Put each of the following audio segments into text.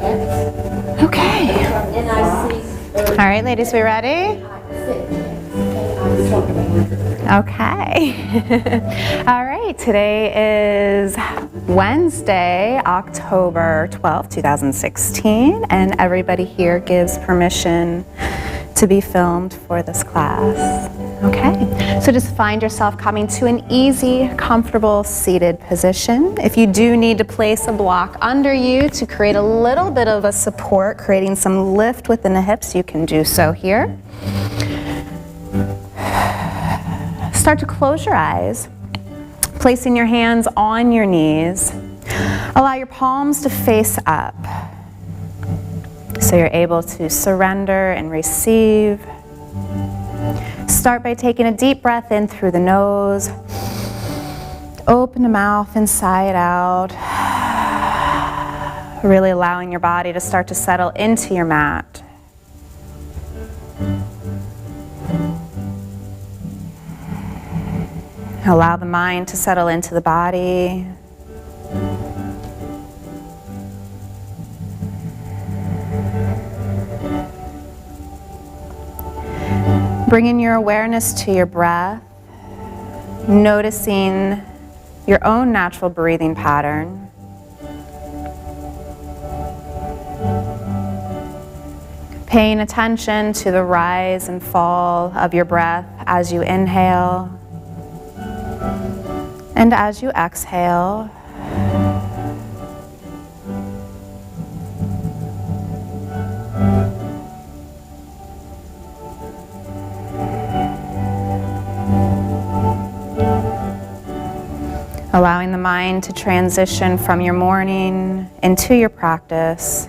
Okay. All right, ladies, we ready? Okay. All right, today is Wednesday, October 12th, 2016, and everybody here gives permission to be filmed for this class. Okay, so just find yourself coming to an easy, comfortable seated position. If you do need to place a block under you to create a little bit of a support, creating some lift within the hips, you can do so here. Start to close your eyes, placing your hands on your knees. Allow your palms to face up, so you're able to surrender and receive. Start by taking a deep breath in through the nose. Open the mouth inside out. Really allowing your body to start to settle into your mat. Allow the mind to settle into the body. Bringing your awareness to your breath, noticing your own natural breathing pattern. Paying attention to the rise and fall of your breath as you inhale and as you exhale. Allowing the mind to transition from your morning into your practice.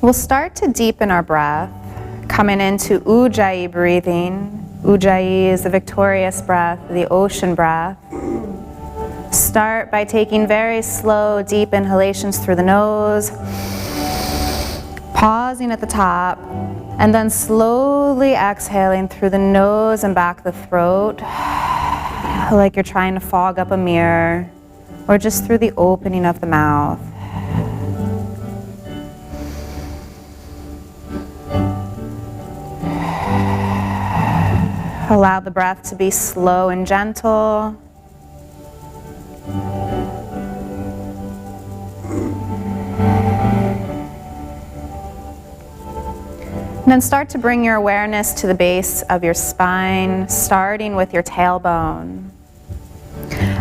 We'll start to deepen our breath, coming into Ujjayi breathing. Ujjayi is the victorious breath, the ocean breath. Start by taking very slow, deep inhalations through the nose, pausing at the top, and then slowly exhaling through the nose and back the throat, like you're trying to fog up a mirror, or just through the opening of the mouth. Allow the breath to be slow and gentle. And then start to bring your awareness to the base of your spine, starting with your tailbone.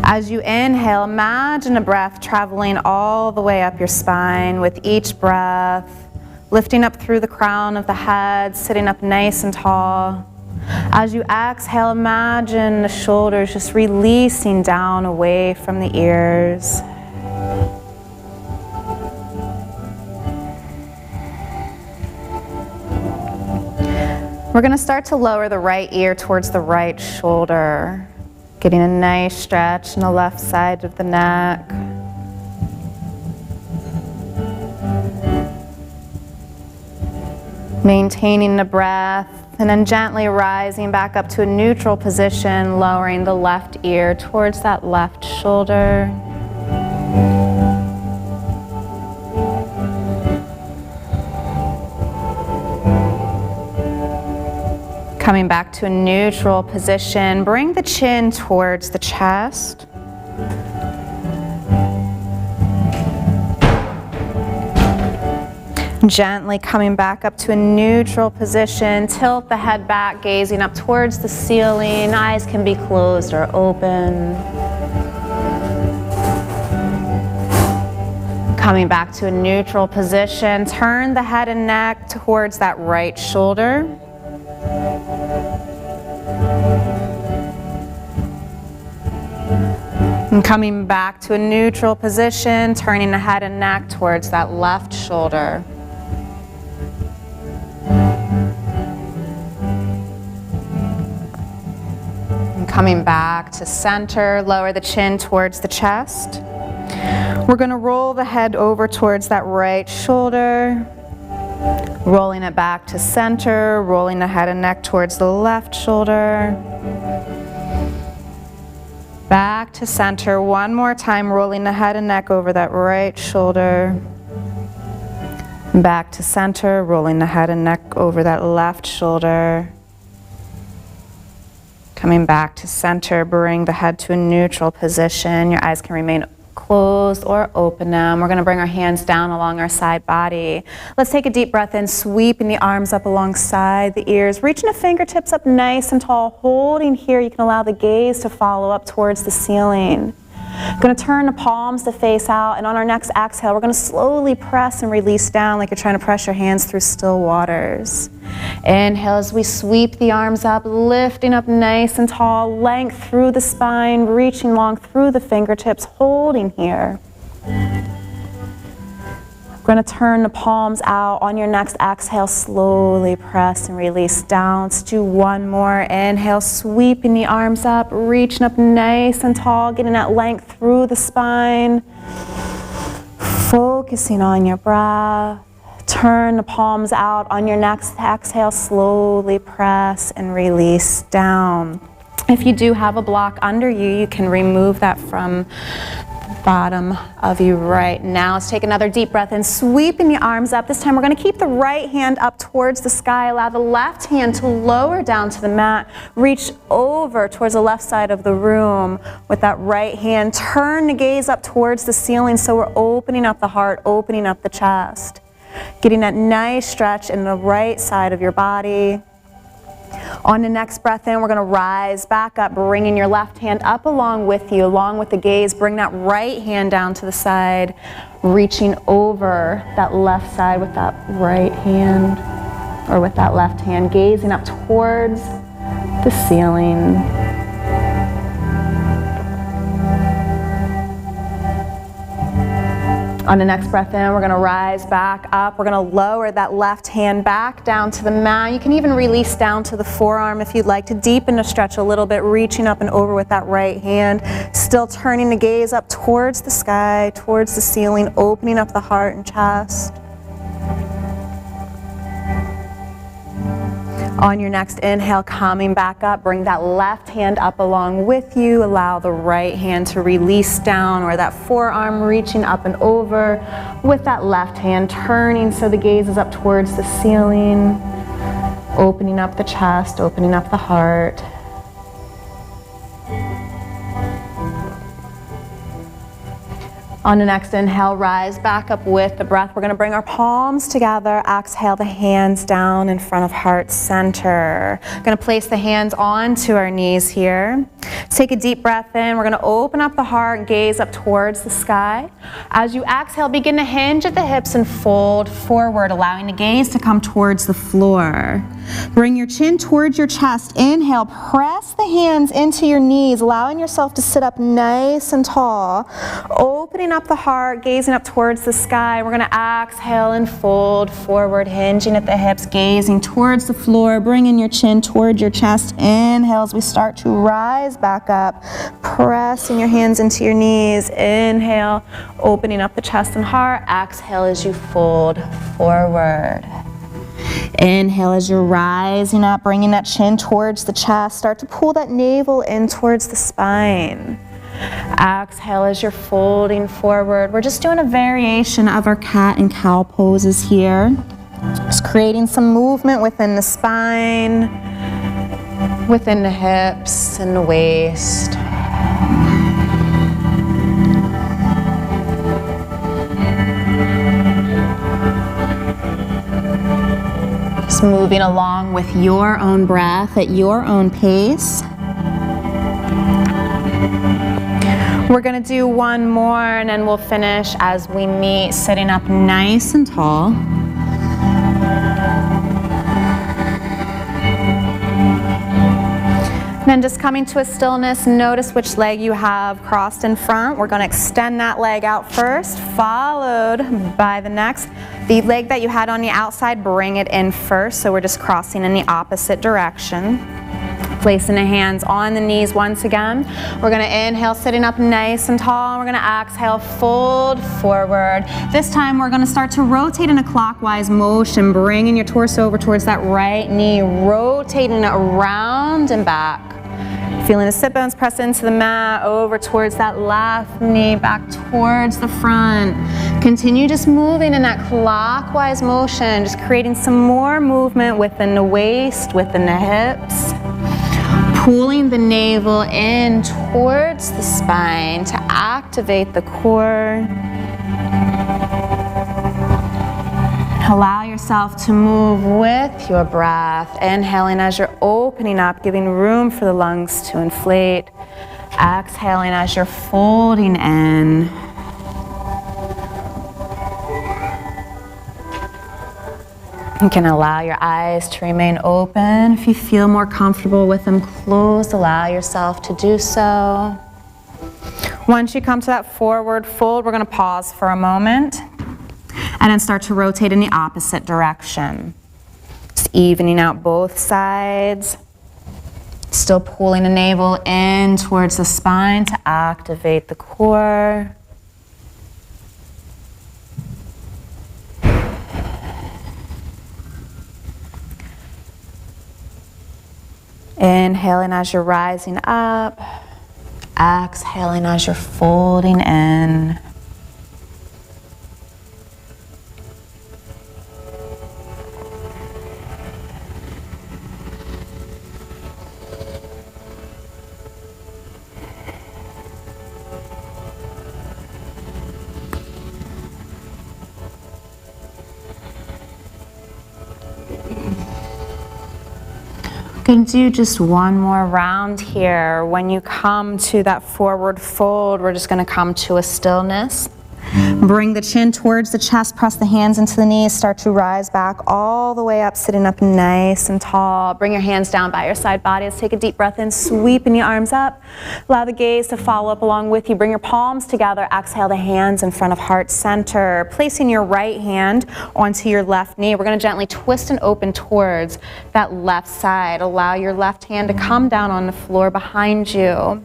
As you inhale, imagine a breath traveling all the way up your spine with each breath, lifting up through the crown of the head, sitting up nice and tall. As you exhale, imagine the shoulders just releasing down away from the ears. We're going to start to lower the right ear towards the right shoulder, getting a nice stretch in the left side of the neck. Maintaining the breath, and then gently rising back up to a neutral position, lowering the left ear towards that left shoulder. Coming back to a neutral position, bring the chin towards the chest. Gently coming back up to a neutral position, tilt the head back, gazing up towards the ceiling. Eyes can be closed or open. Coming back to a neutral position, turn the head and neck towards that right shoulder. And coming back to a neutral position, turning the head and neck towards that left shoulder. And coming back to center, lower the chin towards the chest. We're going to roll the head over towards that right shoulder. Rolling it back to center, rolling the head and neck towards the left shoulder. Back to center, one more time, rolling the head and neck over that right shoulder. Back to center, rolling the head and neck over that left shoulder. Coming back to center, bring the head to a neutral position. Your eyes can remain closed or open them. We're going to bring our hands down along our side body. Let's take a deep breath in, sweeping the arms up alongside the ears, reaching the fingertips up nice and tall, holding here. You can allow the gaze to follow up towards the ceiling. Going to turn the palms to face out, and on our next exhale, we're going to slowly press and release down like you're trying to press your hands through still waters. Inhale as we sweep the arms up, lifting up nice and tall, length through the spine, reaching long through the fingertips, holding here. We're going to turn the palms out. On your next exhale, slowly press and release down. Let's do one more. Inhale, sweeping the arms up, reaching up nice and tall, getting that length through the spine. Focusing on your breath. Turn the palms out. On your next exhale, slowly press and release down. If you do have a block under you, you can remove that from bottom of you right now. Let's take another deep breath in, sweeping the arms up. This time we're going to keep the right hand up towards the sky. Allow the left hand to lower down to the mat. Reach over towards the left side of the room with that right hand. Turn the gaze up towards the ceiling so we're opening up the heart, opening up the chest. Getting that nice stretch in the right side of your body. On the next breath in, we're going to rise back up, bringing your left hand up along with you, along with the gaze. Bring that right hand down to the side, reaching over that left side with that right hand, or with that left hand, gazing up towards the ceiling. On the next breath in, we're going to rise back up. We're going to lower that left hand back down to the mat. You can even release down to the forearm if you'd like to deepen the stretch a little bit, reaching up and over with that right hand. Still turning the gaze up towards the sky, towards the ceiling, opening up the heart and chest. On your next inhale, coming back up, bring that left hand up along with you. Allow the right hand to release down, or that forearm reaching up and over with that left hand, turning so the gaze is up towards the ceiling, opening up the chest, opening up the heart. On the next inhale, rise back up with the breath. We're going to bring our palms together. Exhale the hands down in front of heart center. We're going to place the hands onto our knees here. Take a deep breath in. We're going to open up the heart and gaze up towards the sky. As you exhale, begin to hinge at the hips and fold forward, allowing the gaze to come towards the floor. Bring your chin towards your chest. Inhale, press the hands into your knees, allowing yourself to sit up nice and tall. Opening up the heart, gazing up towards the sky. We're going to exhale and fold forward, hinging at the hips, gazing towards the floor, bringing your chin towards your chest. Inhale as we start to rise back up, pressing your hands into your knees. Inhale, opening up the chest and heart. Exhale as you fold forward. Inhale as you're rising up, bringing that chin towards the chest. Start to pull that navel in towards the spine. Exhale as you're folding forward. We're just doing a variation of our cat and cow poses here. Just creating some movement within the spine, within the hips and the waist. Just moving along with your own breath at your own pace. We're going to do one more and then we'll finish as we meet, sitting up nice and tall. Then just coming to a stillness, notice which leg you have crossed in front. We're going to extend that leg out first, followed by the next. The leg that you had on the outside, bring it in first, so we're just crossing in the opposite direction. Placing the hands on the knees once again. We're gonna inhale, sitting up nice and tall. We're gonna exhale, fold forward. This time we're gonna start to rotate in a clockwise motion, bringing your torso over towards that right knee, rotating it around and back. Feeling the sit bones press into the mat, over towards that left knee, back towards the front. Continue just moving in that clockwise motion, just creating some more movement within the waist, within the hips. Pulling the navel in towards the spine to activate the core. Allow yourself to move with your breath. Inhaling as you're opening up, giving room for the lungs to inflate. Exhaling as you're folding in. You can allow your eyes to remain open. If you feel more comfortable with them closed, allow yourself to do so. Once you come to that forward fold, we're going to pause for a moment and then start to rotate in the opposite direction. Just evening out both sides. Still pulling the navel in towards the spine to activate the core. Inhaling as you're rising up, exhaling as you're folding in. Going to do just one more round here. When you come to that forward fold, we're just going to come to a stillness. Bring the chin towards the chest, press the hands into the knees, start to rise back all the way up, sitting up nice and tall. Bring your hands down by your side body. Let's take a deep breath in, sweeping the arms up. Allow the gaze to follow up along with you. Bring your palms together, exhale the hands in front of heart center. Placing your right hand onto your left knee, we're going to gently twist and open towards that left side. Allow your left hand to come down on the floor behind you.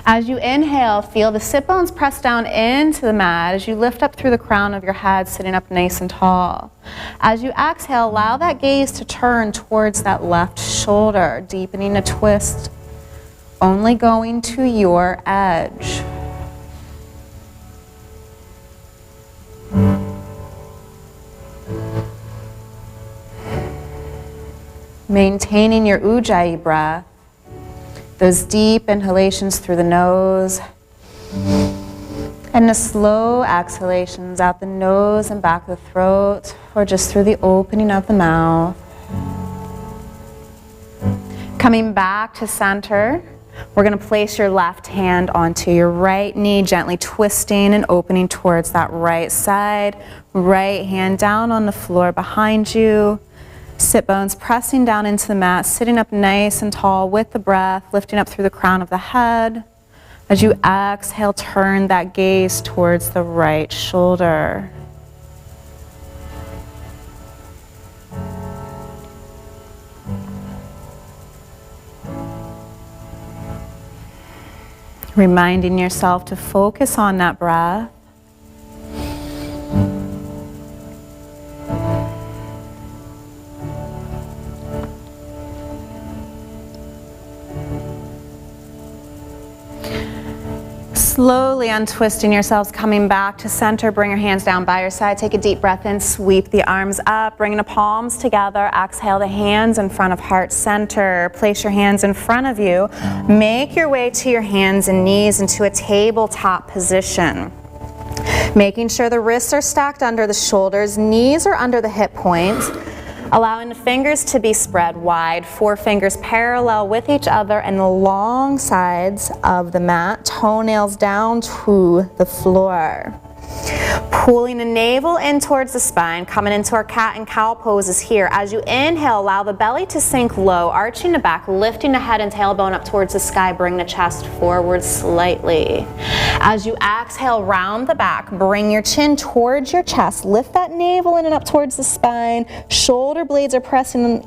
As you inhale, feel the sit bones press down into the mat as you lift up through the crown of your head, sitting up nice and tall. As you exhale, allow that gaze to turn towards that left shoulder, deepening a twist, only going to your edge. Maintaining your Ujjayi breath. Those deep inhalations through the nose and the slow exhalations out the nose and back of the throat, or just through the opening of the mouth. Coming back to center, we're going to place your left hand onto your right knee, gently twisting and opening towards that right side. Right hand down on the floor behind you. Sit bones pressing down into the mat, sitting up nice and tall with the breath, lifting up through the crown of the head. As you exhale, turn that gaze towards the right shoulder. Reminding yourself to focus on that breath. Slowly untwisting yourselves, coming back to center. Bring your hands down by your side. Take a deep breath in, sweep the arms up, bring the palms together. Exhale the hands in front of heart center. Place your hands in front of you. Make your way to your hands and knees into a tabletop position. Making sure the wrists are stacked under the shoulders, knees are under the hip points. Allowing the fingers to be spread wide, forefingers parallel with each other and the long sides of the mat, toenails down to the floor. Pulling the navel in towards the spine, coming into our cat and cow poses here. As you inhale, allow the belly to sink low, arching the back, lifting the head and tailbone up towards the sky. Bring the chest forward slightly. As you exhale, round the back, bring your chin towards your chest, lift that navel in and up towards the spine, shoulder blades are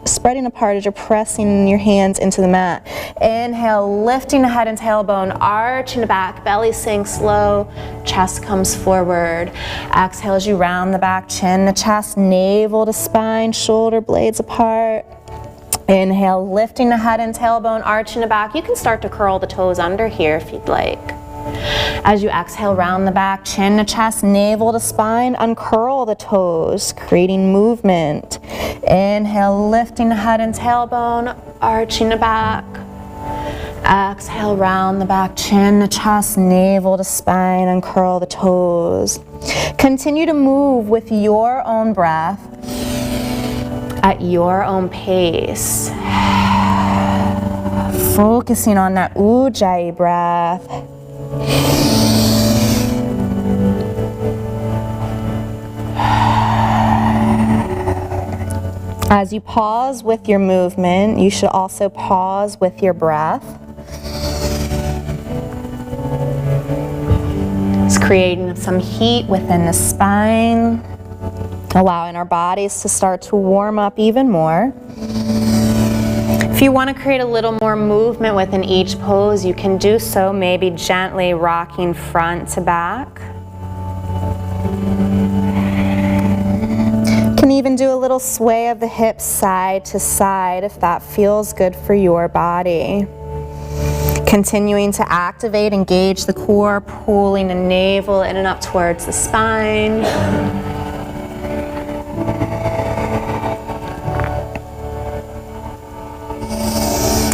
spreading apart as you're pressing your hands into the mat. Inhale, lifting the head and tailbone, arching the back, belly sinks low, chest comes forward. Exhale as you round the back, chin to chest, navel to spine, shoulder blades apart. Inhale, lifting the head and tailbone, arching the back. You can start to curl the toes under here if you'd like. As you exhale, round the back, chin to chest, navel to spine, uncurl the toes, creating movement. Inhale, lifting the head and tailbone, arching the back. Exhale, round the back, chin to chest, navel to spine, uncurl the toes. Continue to move with your own breath at your own pace. Focusing on that Ujjayi breath. As you pause with your movement, you should also pause with your breath. It's creating some heat within the spine, allowing our bodies to start to warm up even more. If you want to create a little more movement within each pose, you can do so, maybe gently rocking front to back. You can even do a little sway of the hips side to side if that feels good for your body. Continuing to activate, engage the core, pulling the navel in and up towards the spine.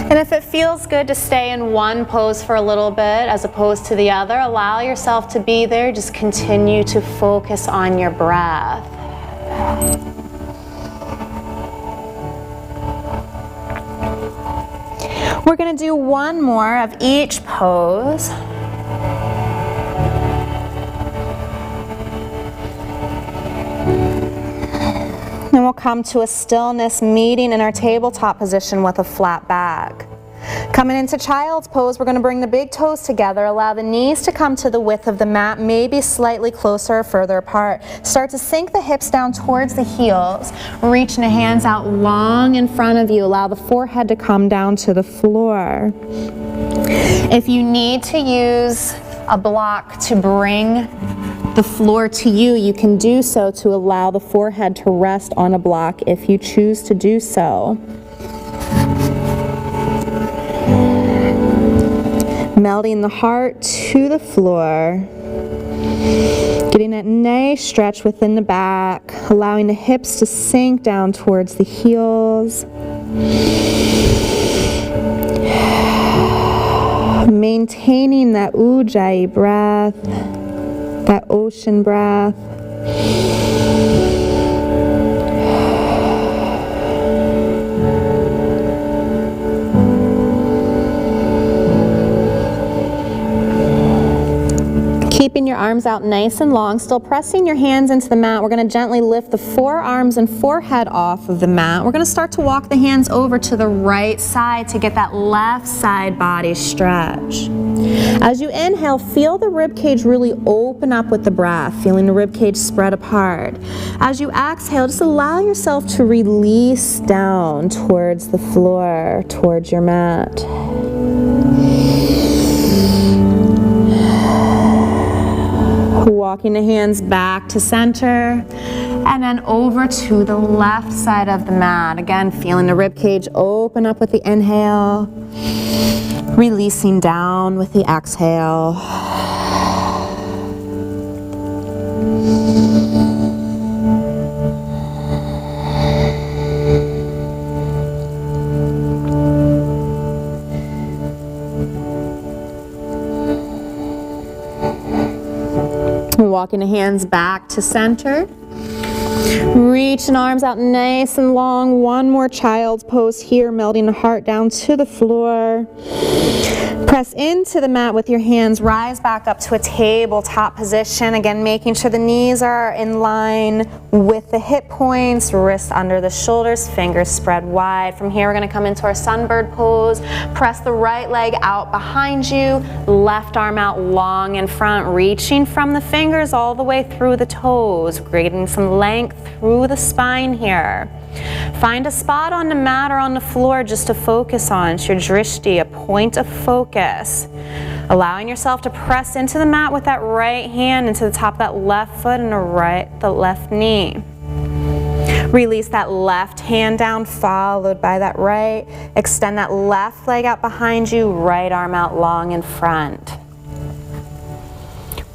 And if it feels good to stay in one pose for a little bit as opposed to the other, allow yourself to be there. Just continue to focus on your breath. We're going to do one more of each pose. Then we'll come to a stillness, meeting in our tabletop position with a flat back. Coming into child's pose, we're going to bring the big toes together, allow the knees to come to the width of the mat, maybe slightly closer or further apart. Start to sink the hips down towards the heels, reaching the hands out long in front of you, allow the forehead to come down to the floor. If you need to use a block to bring the floor to you, you can do so to allow the forehead to rest on a block if you choose to do so. Melting the heart to the floor. Getting that nice stretch within the back, allowing the hips to sink down towards the heels. Maintaining that Ujjayi breath, that ocean breath. Keeping your arms out nice and long, still pressing your hands into the mat. We're going to gently lift the forearms and forehead off of the mat. We're going to start to walk the hands over to the right side to get that left side body stretch. As you inhale, feel the rib cage really open up with the breath, feeling the rib cage spread apart. As you exhale, just allow yourself to release down towards the floor, towards your mat. Walking the hands back to center and then over to the left side of the mat. Again, feeling the rib cage open up with the inhale, releasing down with the exhale. Walking the hands back to center. Reaching arms out nice and long. One more child's pose here, melting the heart down to the floor. Press into the mat with your hands. Rise back up to a tabletop position. Again, making sure the knees are in line with the hip points, wrists under the shoulders, fingers spread wide. From here, we're going to come into our sunbird pose. Press the right leg out behind you, left arm out long in front, reaching from the fingers all the way through the toes, creating some length through the spine here. Find a spot on the mat or on the floor just to focus on. It's your drishti, a point of focus. Allowing yourself to press into the mat with that right hand into the top of that left foot and the left knee. Release that left hand down, followed by that right. Extend that left leg out behind you, right arm out long in front.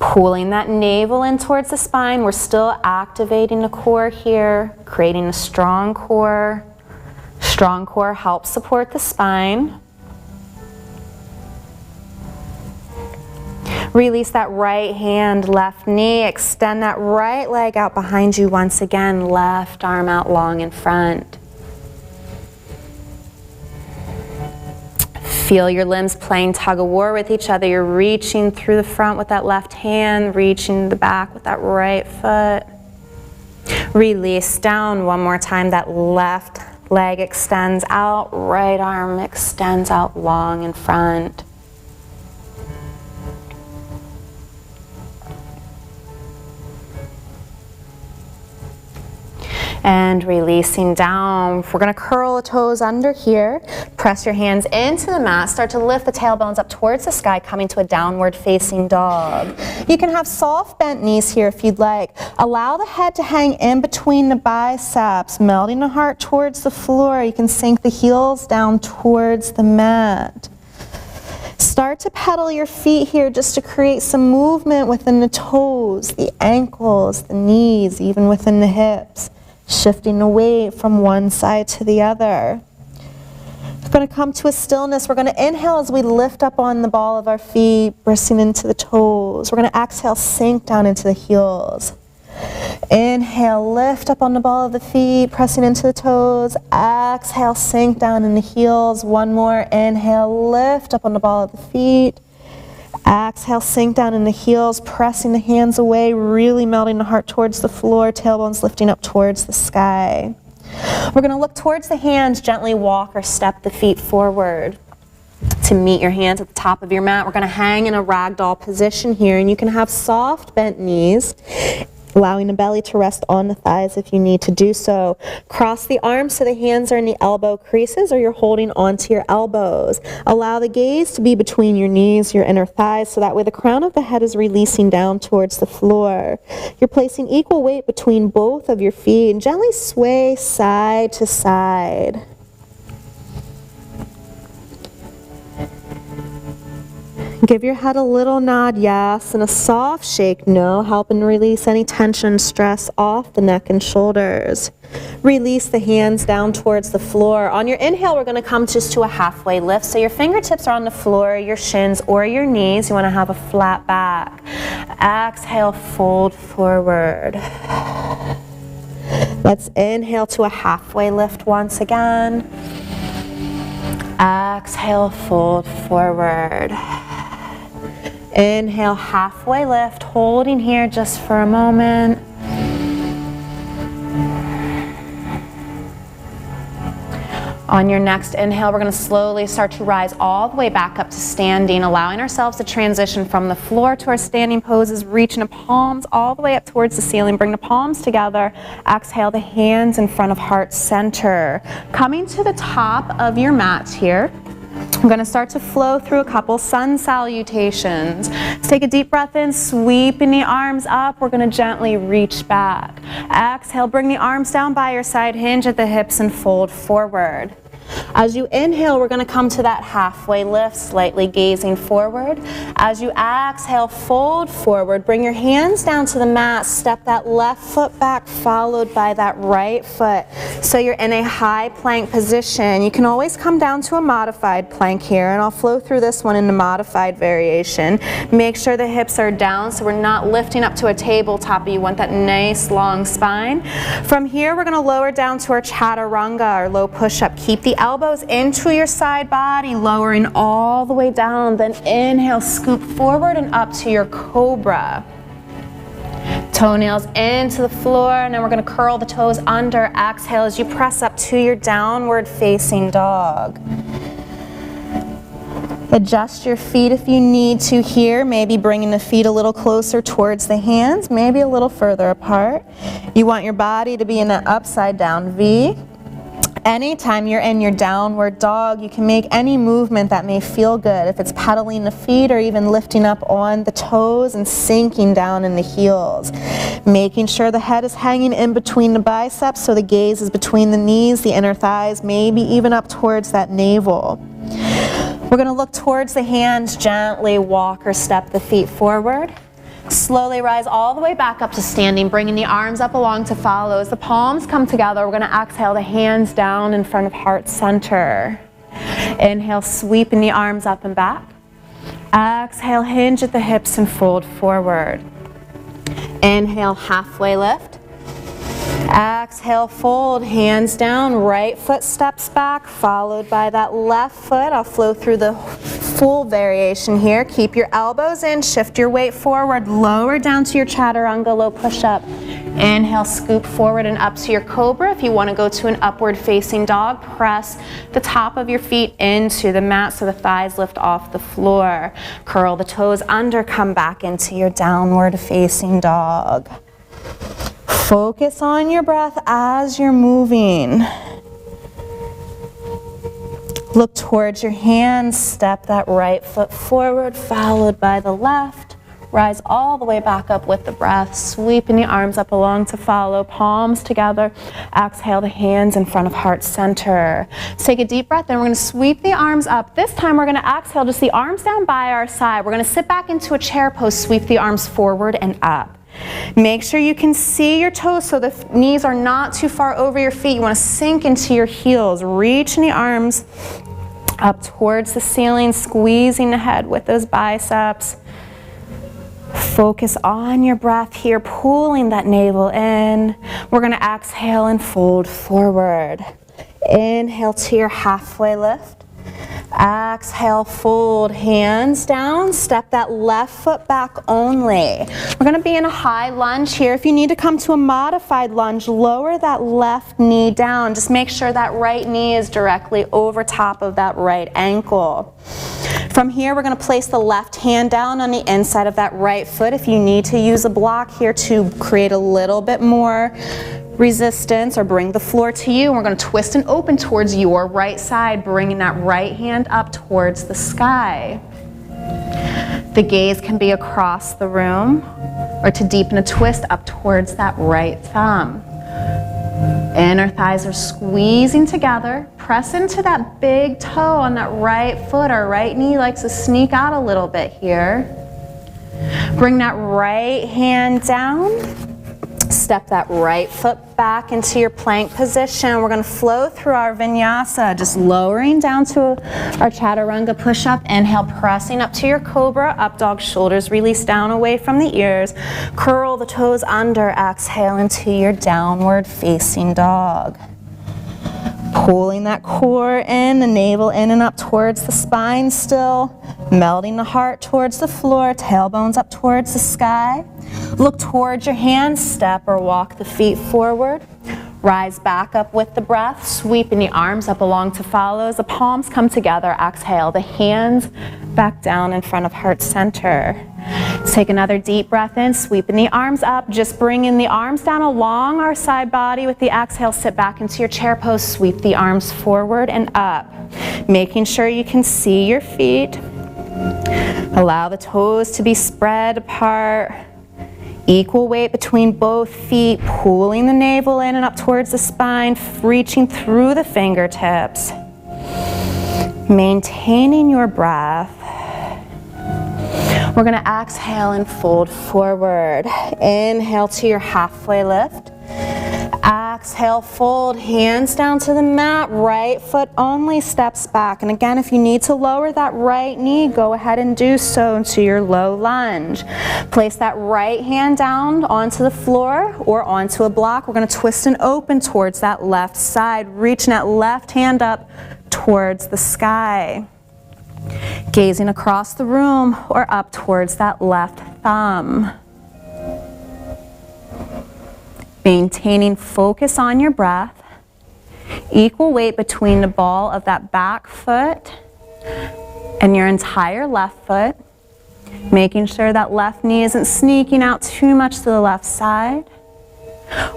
Pulling that navel in towards the spine. We're still activating the core here, creating a strong core. Strong core helps support the spine. Release that right hand, left knee. Extend that right leg out behind you once again. Left arm out long in front. Feel your limbs playing tug of war with each other. You're reaching through the front with that left hand, reaching the back with that right foot. Release down one more time. That left leg extends out, right arm extends out long in front. And releasing down. We're going to curl the toes under here. Press your hands into the mat. Start to lift the tailbones up towards the sky, coming to a downward facing dog. You can have soft bent knees here if you'd like. Allow the head to hang in between the biceps, melting the heart towards the floor. You can sink the heels down towards the mat. Start to pedal your feet here just to create some movement within the toes, the ankles, the knees, even within the hips. Shifting the weight from one side to the other. We're going to come to a stillness. We're going to inhale as we lift up on the ball of our feet, pressing into the toes. We're going to exhale, sink down into the heels. Inhale, lift up on the ball of the feet, pressing into the toes. Exhale, sink down in the heels. One more. Inhale, lift up on the ball of the feet. Exhale, sink down in the heels, pressing the hands away, really melting the heart towards the floor, tailbones lifting up towards the sky. We're going to look towards the hands, gently walk or step the feet forward to meet your hands at the top of your mat. We're going to hang in a ragdoll position here, and you can have soft bent knees, allowing the belly to rest on the thighs if you need to do so. Cross the arms so the hands are in the elbow creases or you're holding onto your elbows. Allow the gaze to be between your knees, your inner thighs, so that way the crown of the head is releasing down towards the floor. You're placing equal weight between both of your feet and gently sway side to side. Give your head a little nod, yes, and a soft shake, no, helping release any tension, stress off the neck and shoulders. Release the hands down towards the floor. On your inhale, we're going to come just to a halfway lift. So your fingertips are on the floor, your shins or your knees. You want to have a flat back. Exhale, fold forward. Let's inhale to a halfway lift once again. Exhale, fold forward. Inhale, halfway lift, holding here just for a moment. On your next inhale, we're going to slowly start to rise all the way back up to standing, allowing ourselves to transition from the floor to our standing poses, reaching the palms all the way up towards the ceiling. Bring the palms together. Exhale, the hands in front of heart center. Coming to the top of your mats here, I'm going to start to flow through a couple sun salutations. Let's take a deep breath in, sweeping the arms up. We're going to gently reach back. Exhale, bring the arms down by your side, hinge at the hips and fold forward. As you inhale, we're going to come to that halfway lift, slightly gazing forward. As you exhale, fold forward. Bring your hands down to the mat. Step that left foot back, followed by that right foot. So you're in a high plank position. You can always come down to a modified plank here, and I'll flow through this one in the modified variation. Make sure the hips are down so we're not lifting up to a tabletop, but you want that nice long spine. From here, we're going to lower down to our chaturanga, our low push-up. Keep the elbows into your side body, lowering all the way down. Then inhale, scoop forward and up to your cobra. Toenails into the floor, and then we're going to curl the toes under. Exhale as you press up to your downward facing dog. Adjust your feet if you need to here, maybe bringing the feet a little closer towards the hands, maybe a little further apart. You want your body to be in an upside down V. Anytime you're in your downward dog, you can make any movement that may feel good. If it's pedaling the feet or even lifting up on the toes and sinking down in the heels. Making sure the head is hanging in between the biceps so the gaze is between the knees, the inner thighs, maybe even up towards that navel. We're going to look towards the hands, gently walk or step the feet forward. Slowly rise all the way back up to standing, bringing the arms up along to follow. As the palms come together, we're going to exhale the hands down in front of heart center. Inhale, sweeping the arms up and back. Exhale, hinge at the hips and fold forward. Inhale, halfway lift. Exhale, fold, hands down, right foot steps back, followed by that left foot. I'll flow through the full variation here. Keep your elbows in, shift your weight forward, lower down to your chaturanga, low push-up. Inhale, scoop forward and up to your cobra. If you want to go to an upward facing dog, press the top of your feet into the mat so the thighs lift off the floor. Curl the toes under, come back into your downward facing dog. Focus on your breath as you're moving. Look towards your hands, step that right foot forward, followed by the left. Rise all the way back up with the breath, sweeping the arms up along to follow, palms together. Exhale the hands in front of heart center. Let's take a deep breath, then we're going to sweep the arms up. This time we're going to exhale, just the arms down by our side. We're going to sit back into a chair pose, sweep the arms forward and up. Make sure you can see your toes so the knees are not too far over your feet. You want to sink into your heels, reaching the arms up towards the ceiling, squeezing the head with those biceps. Focus on your breath here, pulling that navel in. We're going to exhale and fold forward. Inhale to your halfway lift. Exhale, fold, hands down, step that left foot back only. We're going to be in a high lunge here. If you need to come to a modified lunge, lower that left knee down. Just make sure that right knee is directly over top of that right ankle. From here, we're going to place the left hand down on the inside of that right foot. If you need to use a block here to create a little bit more resistance or bring the floor to you, and we're going to twist and open towards your right side, bringing that right hand up towards the sky. The gaze can be across the room or to deepen a twist up towards that right thumb. Inner thighs are squeezing together. Press into that big toe on that right foot. Our right knee likes to sneak out a little bit here. Bring that right hand down. Step that right foot back into your plank position. We're going to flow through our vinyasa, just lowering down to our chaturanga push-up. Inhale, pressing up to your cobra, up dog, shoulders release down away from the ears. Curl the toes under, exhale into your downward facing dog. Pulling that core in, the navel in and up towards the spine still. Melding the heart towards the floor, tailbones up towards the sky. Look towards your hands, step or walk the feet forward. Rise back up with the breath, sweeping the arms up along to follow. As the palms come together, exhale the hands back down in front of heart center. Let's take another deep breath in, sweeping the arms up, just bringing the arms down along our side body. With the exhale, sit back into your chair pose, sweep the arms forward and up. Making sure you can see your feet. Allow the toes to be spread apart. Equal weight between both feet, pulling the navel in and up towards the spine, reaching through the fingertips. Maintaining your breath. We're gonna exhale and fold forward. Inhale to your halfway lift. Exhale, fold, hands down to the mat, right foot only steps back. And again, if you need to lower that right knee, go ahead and do so into your low lunge. Place that right hand down onto the floor or onto a block. We're gonna twist and open towards that left side, reaching that left hand up towards the sky. Gazing across the room or up towards that left thumb. Maintaining focus on your breath. Equal weight between the ball of that back foot and your entire left foot. Making sure that left knee isn't sneaking out too much to the left side.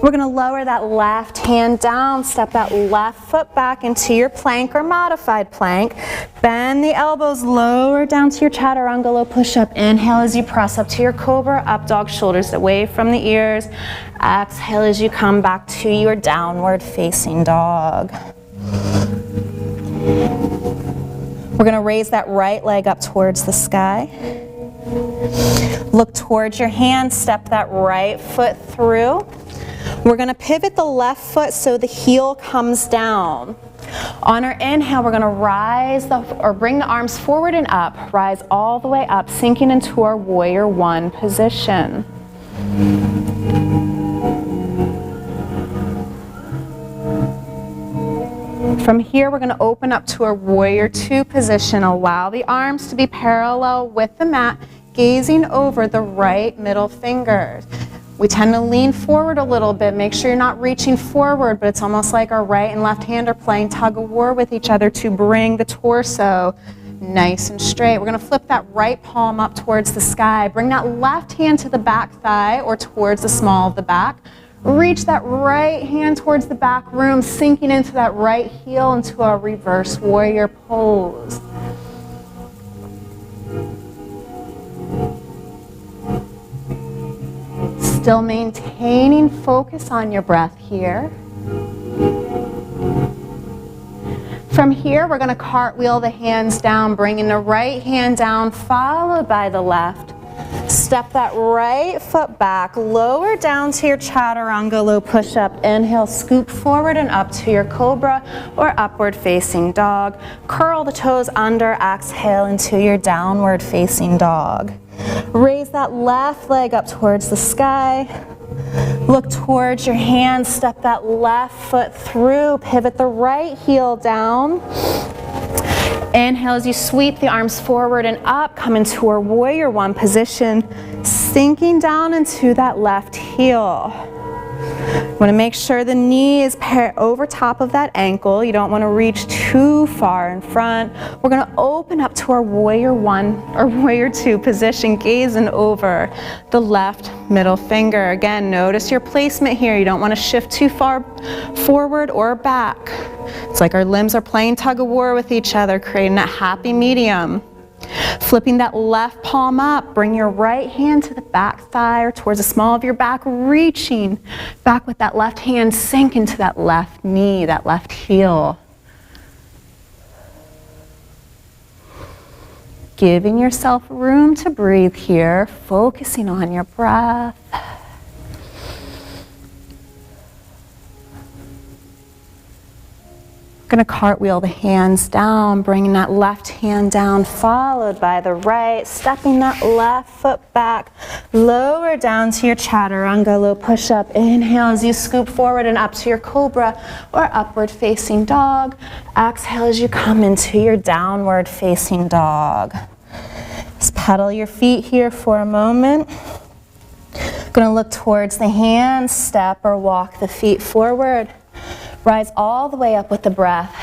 We're going to lower that left hand down, step that left foot back into your plank or modified plank. Bend the elbows, lower down to your chaturanga low push-up. Inhale as you press up to your cobra, up dog, shoulders away from the ears. Exhale as you come back to your downward facing dog. We're going to raise that right leg up towards the sky. Look towards your hand, step that right foot through. We're going to pivot the left foot so the heel comes down. On our inhale, we're going to rise bring the arms forward and up. Rise all the way up, sinking into our warrior one position. From here, we're going to open up to our warrior two position. Allow the arms to be parallel with the mat, gazing over the right middle fingers. We tend to lean forward a little bit. Make sure you're not reaching forward, but it's almost like our right and left hand are playing tug of war with each other to bring the torso nice and straight. We're going to flip that right palm up towards the sky. Bring that left hand to the back thigh or towards the small of the back. Reach that right hand towards the back room, sinking into that right heel into a reverse warrior pose. Still maintaining focus on your breath here. From here, we're going to cartwheel the hands down, bringing the right hand down, followed by the left. Step that right foot back, lower down to your chaturanga low push-up. Inhale, scoop forward and up to your cobra or upward facing dog. Curl the toes under, exhale into your downward facing dog. Raise that left leg up towards the sky. Look towards your hands, step that left foot through, pivot the right heel down. Inhale as you sweep the arms forward and up, come into our warrior one position, sinking down into that left heel. You want to make sure the knee is over top of that ankle. You don't want to reach too far in front. We're going to open up to our warrior one or warrior two position, gazing over the left middle finger. Again, notice your placement here. You don't want to shift too far forward or back. It's like our limbs are playing tug of war with each other, creating that happy medium. Flipping that left palm up, bring your right hand to the back thigh or towards the small of your back, reaching back with that left hand, sink into that left knee, that left heel. Giving yourself room to breathe here, focusing on your breath. Going to cartwheel the hands down, bringing that left hand down, followed by the right, stepping that left foot back, lower down to your chaturanga low push-up. Inhale as you scoop forward and up to your cobra or upward facing dog. Exhale as you come into your downward facing dog. Just pedal your feet here for a moment. Going to look towards the hands, step or walk the feet forward. Rise all the way up with the breath.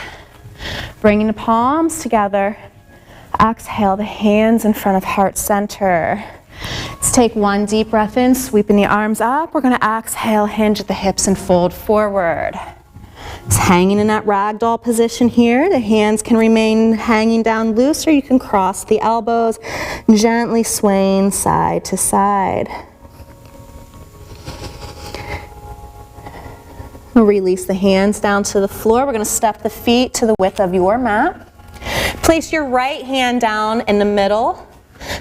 Bringing the palms together. Exhale the hands in front of heart center. Let's take one deep breath in, sweeping the arms up. We're going to exhale, hinge at the hips and fold forward. It's hanging in that ragdoll position here. The hands can remain hanging down loose or you can cross the elbows, gently swaying side to side. Release the hands down to the floor. We're going to step the feet to the width of your mat. Place your right hand down in the middle.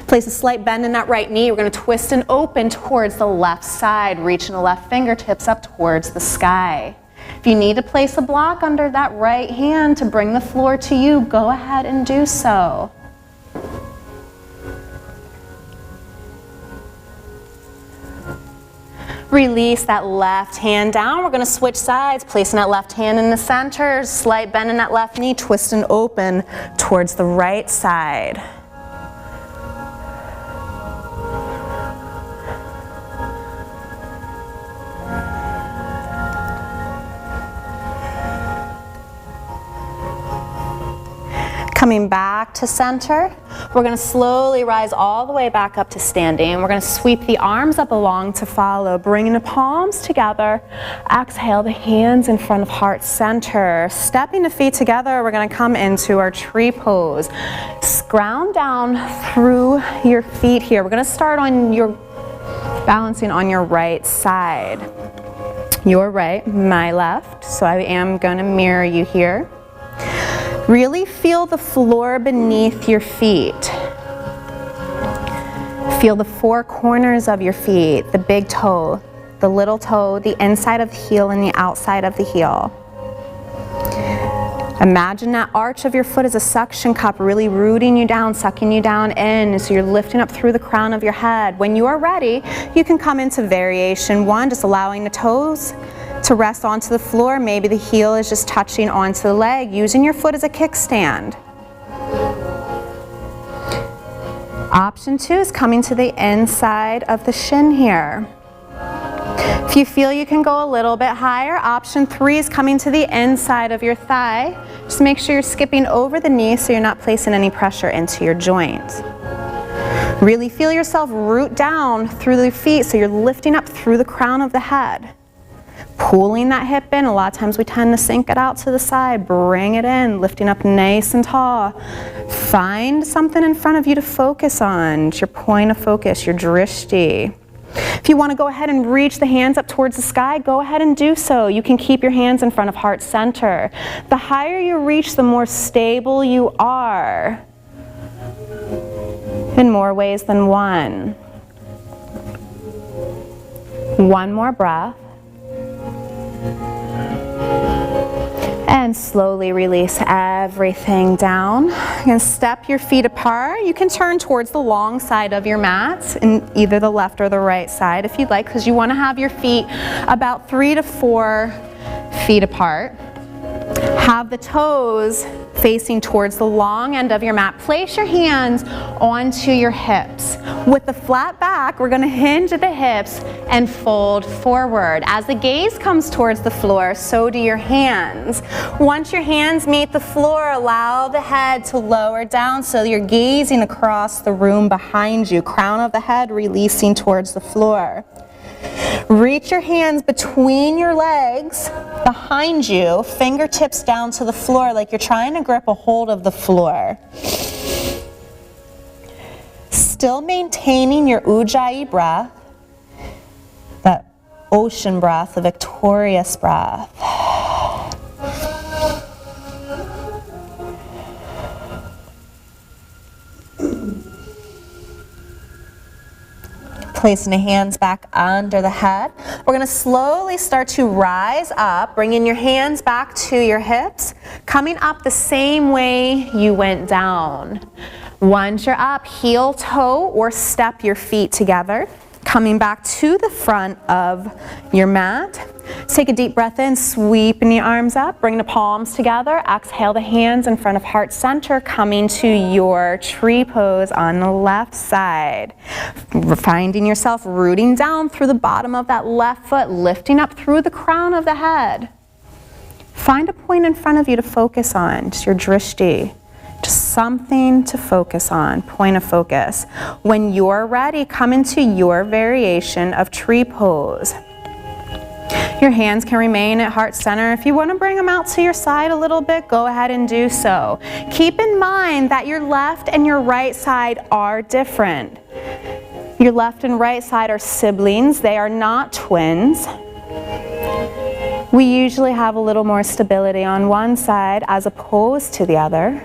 Place a slight bend in that right knee. We're going to twist and open towards the left side, reaching the left fingertips up towards the sky. If you need to place a block under that right hand to bring the floor to you, go ahead and do so. Release that left hand down. We're going to switch sides, placing that left hand in the center, slight bend in that left knee, twist and open towards the right side. Coming back to center, we're going to slowly rise all the way back up to standing. We're going to sweep the arms up along to follow, bringing the palms together. Exhale, the hands in front of heart center. Stepping the feet together, we're going to come into our tree pose. Ground down through your feet here. We're going to start on your balancing on your right side. Your right, my left. So I am going to mirror you here. Really feel the floor beneath your feet. Feel the four corners of your feet, the big toe, the little toe, the inside of the heel and the outside of the heel. Imagine that arch of your foot as a suction cup, really rooting you down, sucking you down in, so you're lifting up through the crown of your head. When you are ready, you can come into variation one, just allowing the toes to rest onto the floor. Maybe the heel is just touching onto the leg, using your foot as a kickstand. Option two is coming to the inside of the shin here. If you feel you can go a little bit higher, option three is coming to the inside of your thigh. Just make sure you're skipping over the knee so you're not placing any pressure into your joints. Really feel yourself root down through the feet so you're lifting up through the crown of the head. Pulling that hip in, a lot of times we tend to sink it out to the side. Bring it in, lifting up nice and tall. Find something in front of you to focus on. It's your point of focus, your drishti. If you want to go ahead and reach the hands up towards the sky, go ahead and do so. You can keep your hands in front of heart center. The higher you reach, the more stable you are. In more ways than one. One more breath. And slowly release everything down. You're going to step your feet apart. You can turn towards the long side of your mat, in either the left or the right side if you'd like, because you want to have your feet about 3 to 4 feet apart. Have the toes facing towards the long end of your mat. Place your hands onto your hips. With the flat back, we're going to hinge at the hips and fold forward. As the gaze comes towards the floor, so do your hands. Once your hands meet the floor, allow the head to lower down so you're gazing across the room behind you. Crown of the head releasing towards the floor. Reach your hands between your legs behind you, fingertips down to the floor like you're trying to grip a hold of the floor. Still maintaining your Ujjayi breath, that ocean breath, the victorious breath. Placing the hands back under the head. We're going to slowly start to rise up, bringing your hands back to your hips, coming up the same way you went down. Once you're up, heel, toe, or step your feet together, coming back to the front of your mat. Take a deep breath in, sweeping the arms up, bring the palms together, exhale the hands in front of heart center, coming to your tree pose on the left side. Finding yourself rooting down through the bottom of that left foot, lifting up through the crown of the head. Find a point in front of you to focus on, just your drishti. Just something to focus on, point of focus. When you're ready, come into your variation of tree pose. Your hands can remain at heart center. If you want to bring them out to your side a little bit, go ahead and do so. Keep in mind that your left and your right side are different. Your left and right side are siblings. They are not twins. We usually have a little more stability on one side as opposed to the other.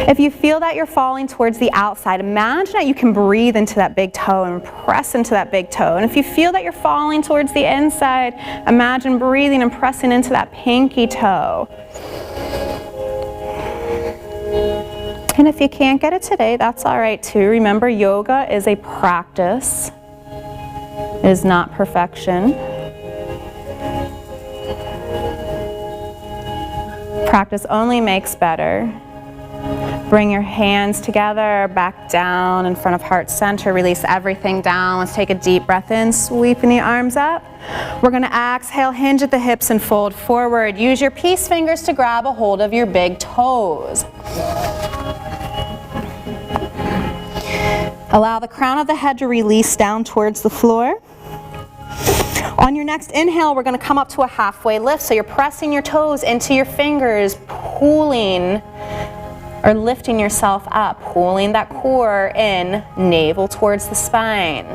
If you feel that you're falling towards the outside, imagine that you can breathe into that big toe and press into that big toe. And if you feel that you're falling towards the inside, imagine breathing and pressing into that pinky toe. And if you can't get it today, that's all right too. Remember, yoga is a practice. It is not perfection. Practice only makes better. Bring your hands together, back down in front of heart center. Release everything down. Let's take a deep breath in, sweeping the arms up. We're going to exhale, hinge at the hips and fold forward. Use your peace fingers to grab a hold of your big toes. Allow the crown of the head to release down towards the floor. On your next inhale, we're going to come up to a halfway lift. So you're pressing your toes into your fingers, pulling or lifting yourself up, pulling that core in, navel towards the spine.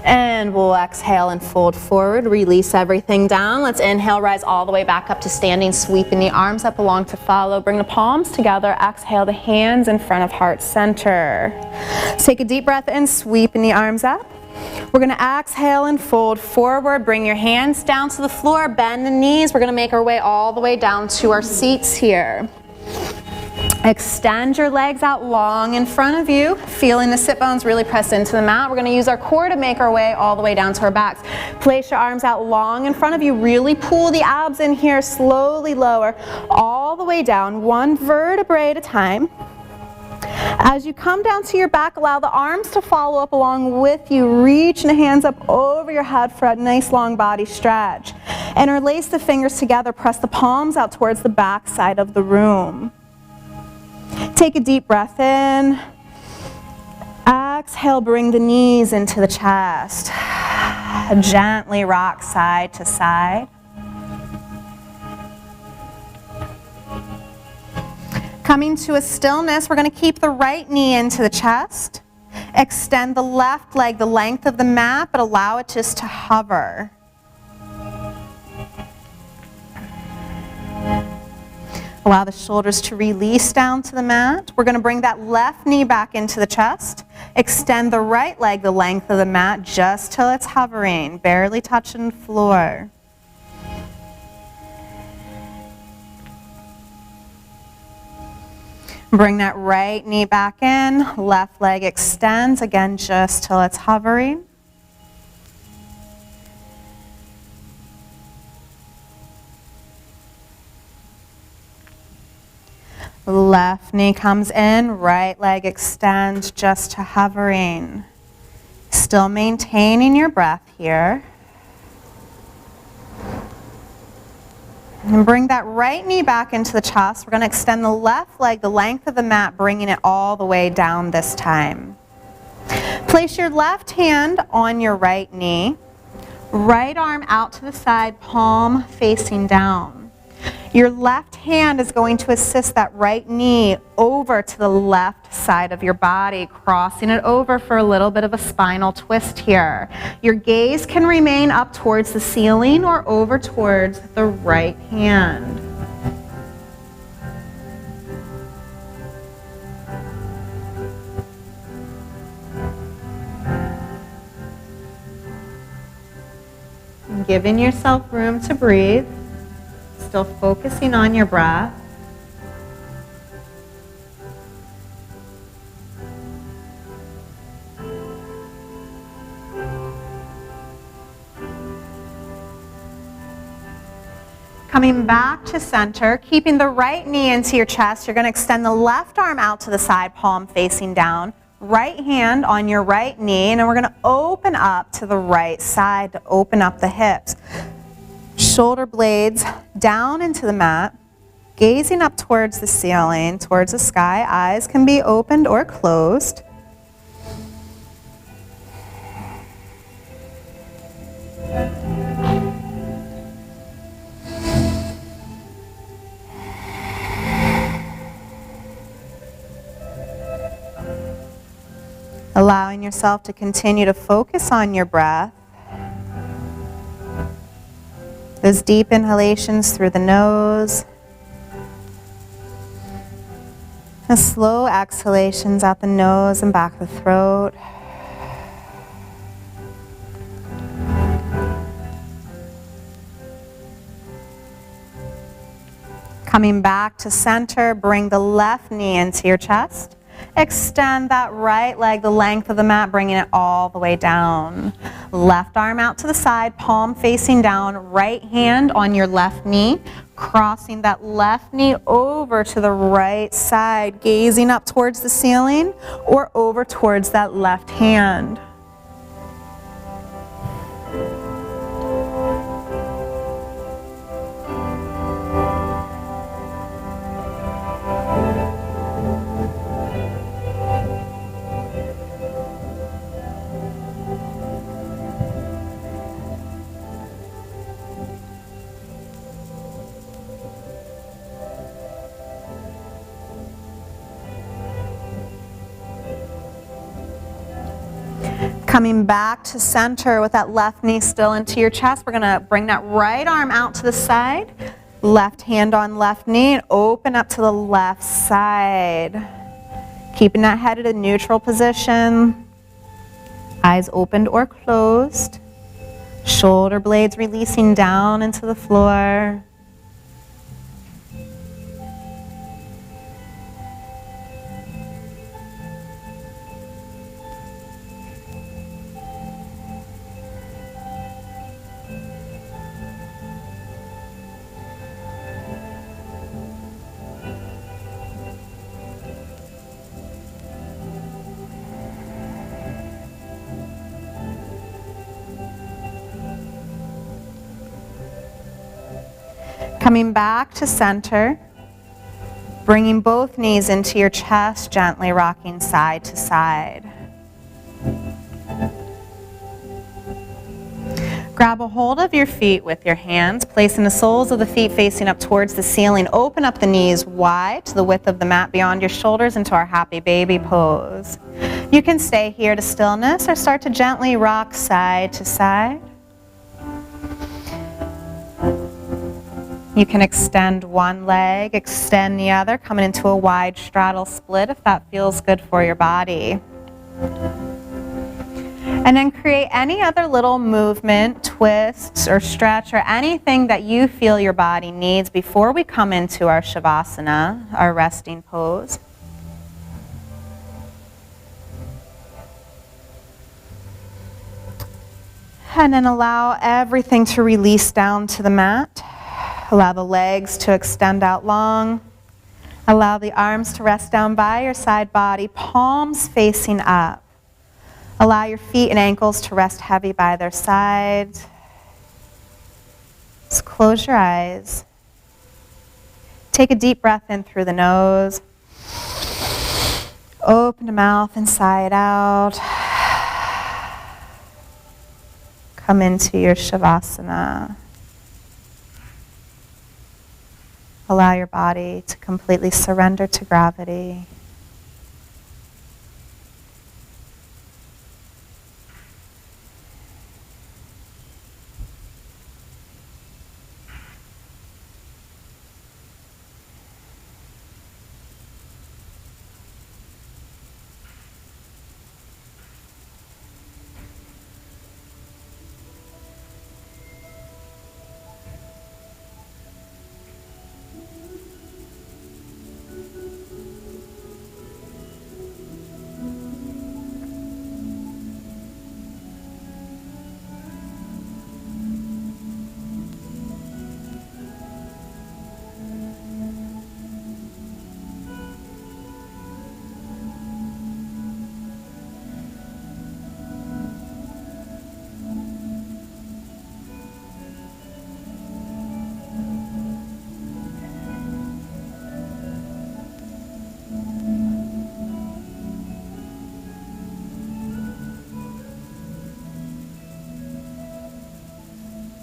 And we'll exhale and fold forward, release everything down. Let's inhale, rise all the way back up to standing, sweeping the arms up along to follow. Bring the palms together, exhale the hands in front of heart center. Let's take a deep breath in, sweeping the arms up. We're going to exhale and fold forward. Bring your hands down to the floor, bend the knees. We're going to make our way all the way down to our seats here. Extend your legs out long in front of you, feeling the sit bones really press into the mat. We're going to use our core to make our way all the way down to our backs. Place your arms out long in front of you. Really pull the abs in here, slowly lower all the way down, one vertebrae at a time. As you come down to your back, allow the arms to follow up along with you. Reaching the hands up over your head for a nice long body stretch. Interlace the fingers together, press the palms out towards the back side of the room. Take a deep breath in. Exhale, bring the knees into the chest. Gently rock side to side. Coming to a stillness, we're going to keep the right knee into the chest. Extend the left leg the length of the mat, but allow it just to hover. Allow the shoulders to release down to the mat. We're going to bring that left knee back into the chest. Extend the right leg the length of the mat just till it's hovering, barely touching the floor. Bring that right knee back in, left leg extends, again just till it's hovering. Left knee comes in, right leg extends just to hovering. Still maintaining your breath here. And bring that right knee back into the chest. We're going to extend the left leg the length of the mat, bringing it all the way down this time. Place your left hand on your right knee. Right arm out to the side, palm facing down. Your left hand is going to assist that right knee over to the left side of your body, crossing it over for a little bit of a spinal twist here. Your gaze can remain up towards the ceiling or over towards the right hand. Giving yourself room to breathe. Still focusing on your breath. Coming back to center, keeping the right knee into your chest, you're going to extend the left arm out to the side, palm facing down. Right hand on your right knee, and then we're going to open up to the right side to open up the hips. Shoulder blades down into the mat, gazing up towards the ceiling, towards the sky. Eyes can be opened or closed. Allowing yourself to continue to focus on your breath. Those deep inhalations through the nose And slow exhalations out the nose and back of the throat. Coming back to center, bring the left knee into your chest. Extend that right leg the length of the mat, bringing it all the way down. Left arm out to the side, palm facing down, right hand on your left knee, crossing that left knee over to the right side, gazing up towards the ceiling or over towards that left hand. Coming back to center with that left knee still into your chest, we're going to bring that right arm out to the side, left hand on left knee, and open up to the left side. Keeping that head at a neutral position, eyes opened or closed, shoulder blades releasing down into the floor. Coming back to center, bringing both knees into your chest, gently rocking side to side. Grab a hold of your feet with your hands, placing the soles of the feet facing up towards the ceiling. Open up the knees wide to the width of the mat beyond your shoulders into our happy baby pose. You can stay here to stillness or start to gently rock side to side. You can extend one leg, extend the other, coming into a wide straddle split if that feels good for your body. And then create any other little movement, twists, or stretch, or anything that you feel your body needs before we come into our Shavasana, our resting pose. And then allow everything to release down to the mat. Allow the legs to extend out long. Allow the arms to rest down by your side body, palms facing up. Allow your feet and ankles to rest heavy by their sides. Just close your eyes. Take a deep breath in through the nose. Open the mouth and sigh it out. Come into your Shavasana. Allow your body to completely surrender to gravity.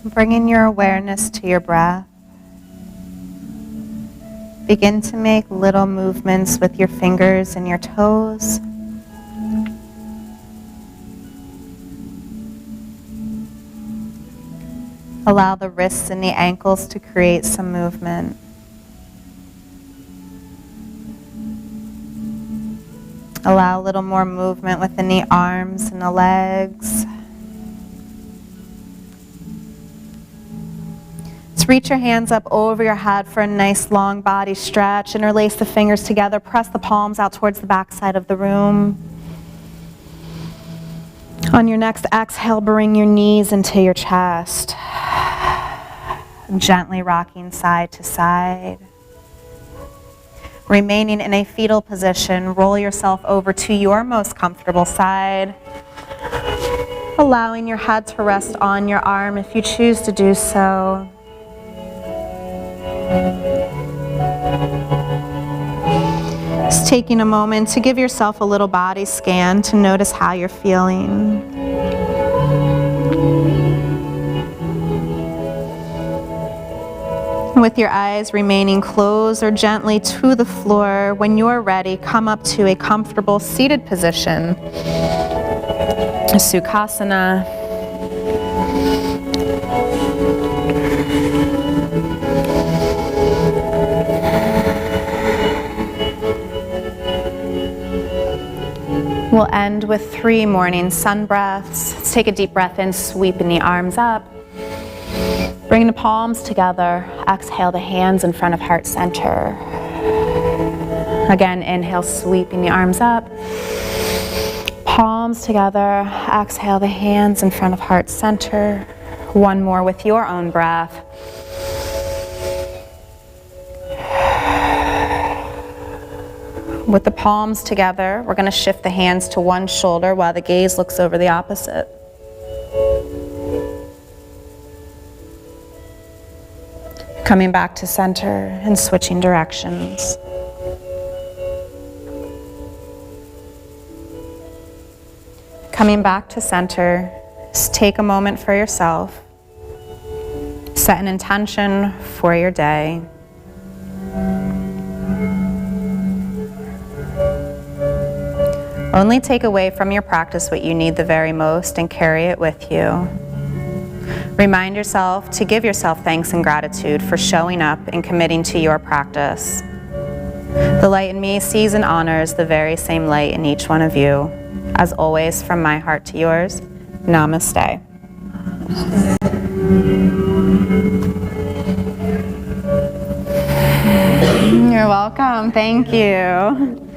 Bringing your awareness to your breath. Begin to make little movements with your fingers and your toes. Allow the wrists and the ankles to create some movement. Allow a little more movement within the arms and the legs. Let's reach your hands up over your head for a nice long body stretch. Interlace the fingers together. Press the palms out towards the back side of the room. On your next exhale, bring your knees into your chest. Gently rocking side to side. Remaining in a fetal position, roll yourself over to your most comfortable side. Allowing your head to rest on your arm if you choose to do so. Just taking a moment to give yourself a little body scan to notice how you're feeling. With your eyes remaining closed or gently to the floor, when you're ready, come up to a comfortable seated position. Sukhasana. We'll end with 3 morning sun breaths. Let's take a deep breath in, sweeping the arms up. Bring the palms together. Exhale the hands in front of heart center. Again, inhale, sweeping the arms up. Palms together. Exhale the hands in front of heart center. One more with your own breath. With the palms together, we're going to shift the hands to one shoulder while the gaze looks over the opposite. Coming back to center and switching directions. Coming back to center, just take a moment for yourself. Set an intention for your day. Only take away from your practice what you need the very most and carry it with you. Remind yourself to give yourself thanks and gratitude for showing up and committing to your practice. The light in me sees and honors the very same light in each one of you. As always, from my heart to yours, namaste. You're welcome. Thank you.